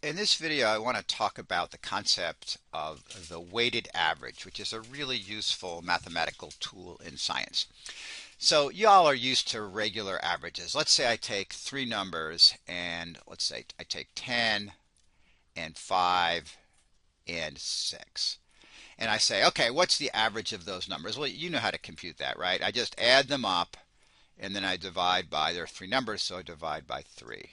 In this video, I want to talk about the concept of the weighted average, which is a really useful mathematical tool in science. So you all are used to regular averages. Let's say I take three numbers, and let's say I take 10 and 5 and 6. And I say, okay, what's the average of those numbers? Well, you know how to compute that, right? I just add them up, and then I divide by, there are three numbers, so I divide by 3.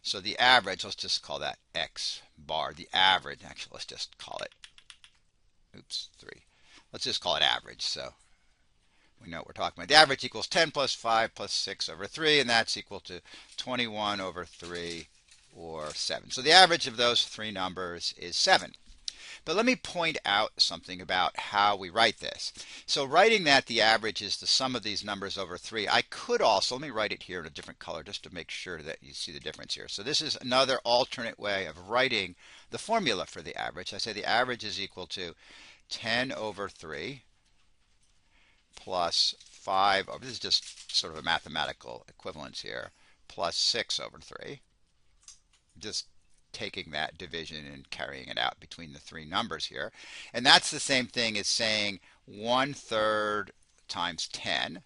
So the average, let's just call that X bar. The average, actually, let's just call it, 3. Let's just call it average, so we know what we're talking about. The average equals 10 plus 5 plus 6 over 3, and that's equal to 21 over 3, or 7. So the average of those three numbers is 7. But let me point out something about how we write this. So writing that the average is the sum of these numbers over 3, I could also, let me write it here in a different color just to make sure that you see the difference here. So this is another alternate way of writing the formula for the average. I say the average is equal to 10 over 3 plus 5 over, this is just sort of a mathematical equivalence here, plus 6 over 3. Just taking that division and carrying it out between the three numbers here. And that's the same thing as saying 1/3 times 10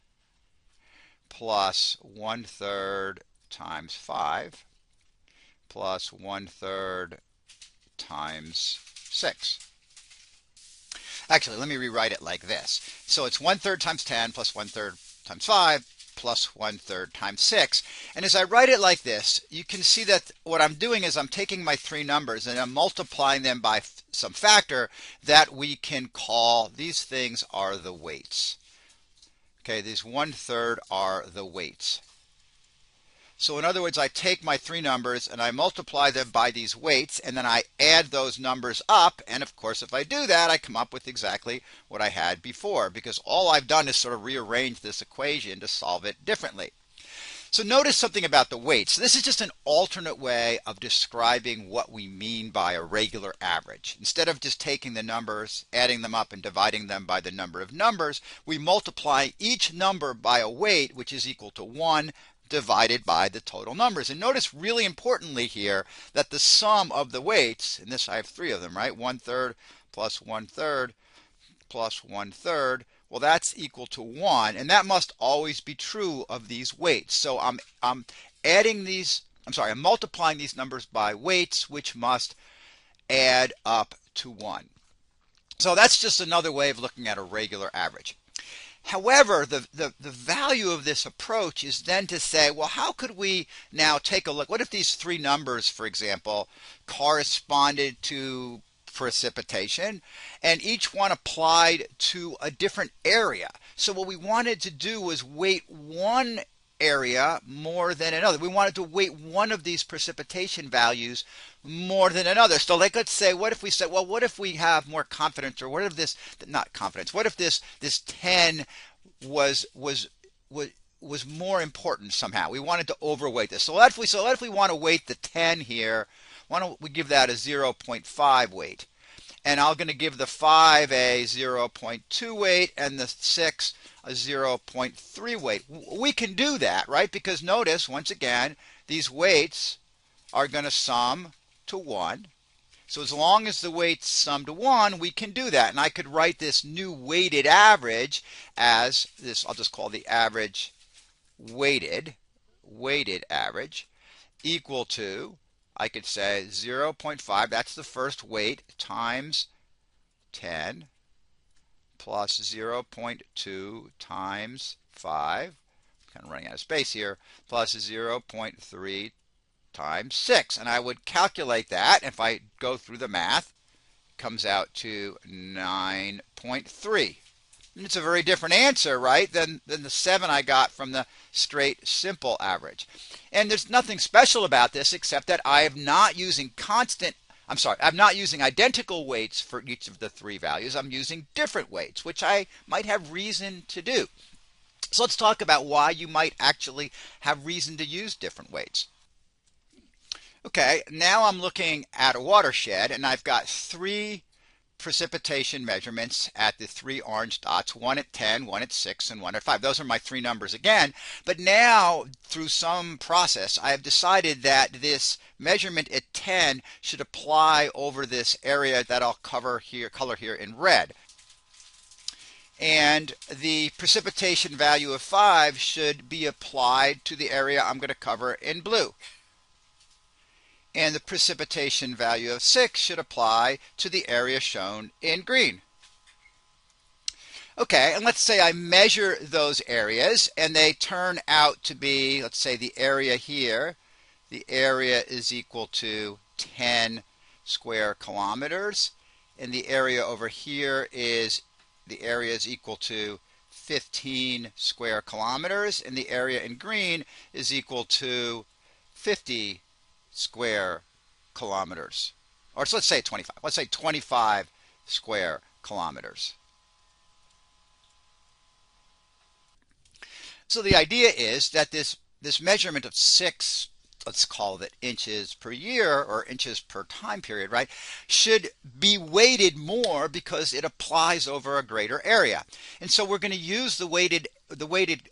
plus 1/3 times 5 plus 1/3 times 6. Actually, let me rewrite it like this. So it's 1/3 times 10 plus 1/3 times 5 plus 1/3 times 6. And as I write it like this, you can see that what I'm doing is I'm taking my three numbers and I'm multiplying them by some factor that we can call, these things are the weights. Okay, these 1/3 are the weights. So in other words, I take my three numbers and I multiply them by these weights, and then I add those numbers up. And of course, if I do that, I come up with exactly what I had before, because all I've done is sort of rearrange this equation to solve it differently. So notice something about the weights. This is just an alternate way of describing what we mean by a regular average. Instead of just taking the numbers, adding them up, and dividing them by the number of numbers, we multiply each number by a weight, which is equal to 1 divided by the total numbers. And notice really importantly here that the sum of the weights, and this I have three of them, right? 1/3 plus 1/3 plus 1/3, well, that's equal to 1, and that must always be true of these weights. So I'm multiplying these numbers by weights, which must add up to 1. So that's just another way of looking at a regular average. However, the value of this approach is then to say, well, how could we now take a look? What if these three numbers, for example, corresponded to precipitation, and each one applied to a different area? So what we wanted to do was weight one area more than another. We wanted to weight one of these precipitation values more than another. So like, let's say, what if we said, well, what if we have more confidence, or what if this, not confidence, what if this 10 was more important somehow? We wanted to overweight this. So what if we want to weight the 10 here, why don't we give that a 0.5 weight? And I'm going to give the 5 a 0.2 weight and the 6 a 0.3 weight. We can do that, right? Because notice, once again, these weights are going to sum to 1. So as long as the weights sum to 1, we can do that. And I could write this new weighted average as this, I'll just call the average weighted average, equal to, I could say 0.5, that's the first weight, times 10 plus 0.2 times 5, kind of running out of space here, plus 0.3 times 6. And I would calculate that. If I go through the math, it comes out to 9.3. And it's a very different answer, right, than the 7 I got from the straight simple average. And there's nothing special about this except that I'm not using identical weights for each of the three values. I'm using different weights, which I might have reason to do. So let's talk about why you might actually have reason to use different weights. Okay, now I'm looking at a watershed, and I've got three precipitation measurements at the 3 orange dots, one at 10, one at 6, and one at 5. Those are my 3 numbers again. But now, through some process, I have decided that this measurement at 10 should apply over this area that I'll color here in red. And the precipitation value of 5 should be applied to the area I'm going to cover in blue. And the precipitation value of 6 should apply to the area shown in green. Okay, and let's say I measure those areas and they turn out to be, let's say the area here, the area is equal to 10 square kilometers, and the area over here is, the area is equal to 15 square kilometers, and the area in green is equal to 50 square kilometers. Or so let's say 25. Let's say 25 square kilometers. So the idea is that this measurement of 6, let's call it inches per year or inches per time period, right, should be weighted more because it applies over a greater area. And so we're going to use the weighted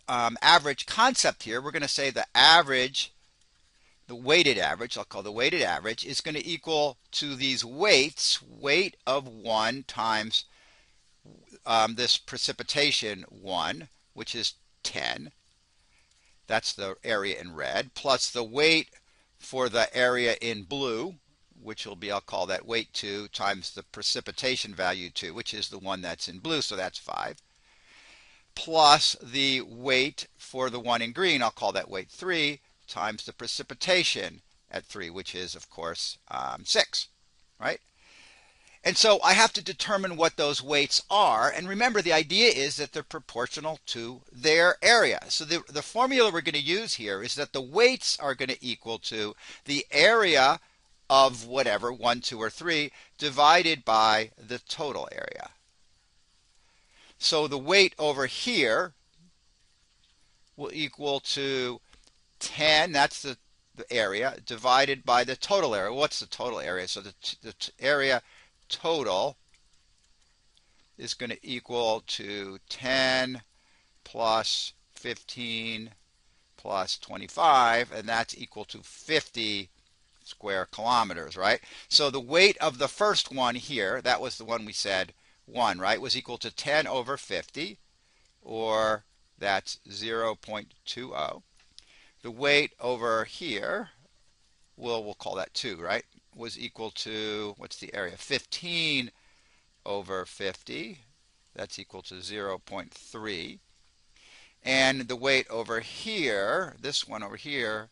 average concept here. We're going to say the average, the weighted average, I'll call the weighted average, is going to equal to these weights, weight of 1 times this precipitation 1, which is 10. That's the area in red, plus the weight for the area in blue, which will be, I'll call that weight 2, times the precipitation value 2, which is the one that's in blue, so that's 5, plus the weight for the one in green, I'll call that weight 3, times the precipitation at 3, which is, of course, 6, right? And so I have to determine what those weights are. And remember, the idea is that they're proportional to their area. So the formula we're going to use here is that the weights are going to equal to the area of whatever, 1, 2, or 3, divided by the total area. So the weight over here will equal to 10, that's the area, divided by the total area. What's the total area? So the area total is going to equal to 10 plus 15 plus 25, and that's equal to 50 square kilometers, right? So the weight of the first one here, that was the one we said 1, right, was equal to 10 over 50, or that's 0.20. The weight over here, we'll call that 2, right, was equal to, what's the area? 15 over 50. That's equal to 0.3. And the weight over here, this one over here,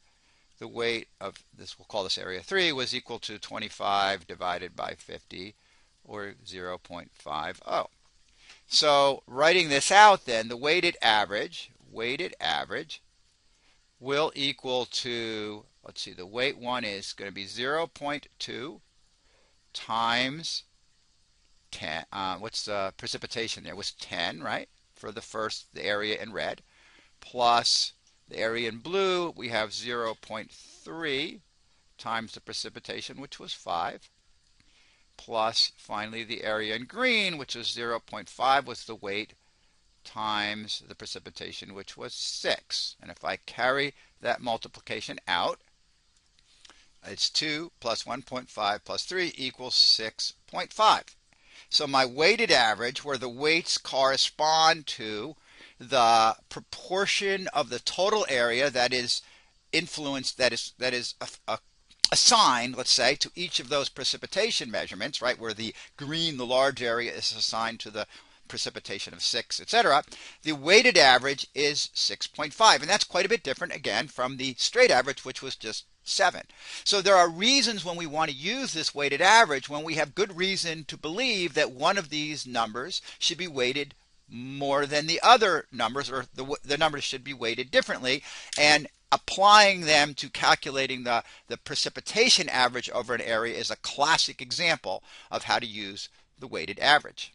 the weight of this, we'll call this area 3, was equal to 25 divided by 50, or 0.50. So writing this out then, the weighted average will equal to, let's see, the weight 1 is going to be 0.2 times 10. What's the precipitation there? It was 10, right? For the area in red, plus the area in blue, we have 0.3 times the precipitation, which was 5, plus finally the area in green, which was 0.5, was the weight, times the precipitation, which was 6. And if I carry that multiplication out, it's 2 plus 1.5 plus 3 equals 6.5. So my weighted average, where the weights correspond to the proportion of the total area that is influenced, that is assigned, let's say, to each of those precipitation measurements, right, where the green, the large area, is assigned to the precipitation of 6, etc., the weighted average is 6.5, and that's quite a bit different, again, from the straight average, which was just 7. So there are reasons when we want to use this weighted average, when we have good reason to believe that one of these numbers should be weighted more than the other numbers, or the numbers should be weighted differently, and applying them to calculating the precipitation average over an area is a classic example of how to use the weighted average.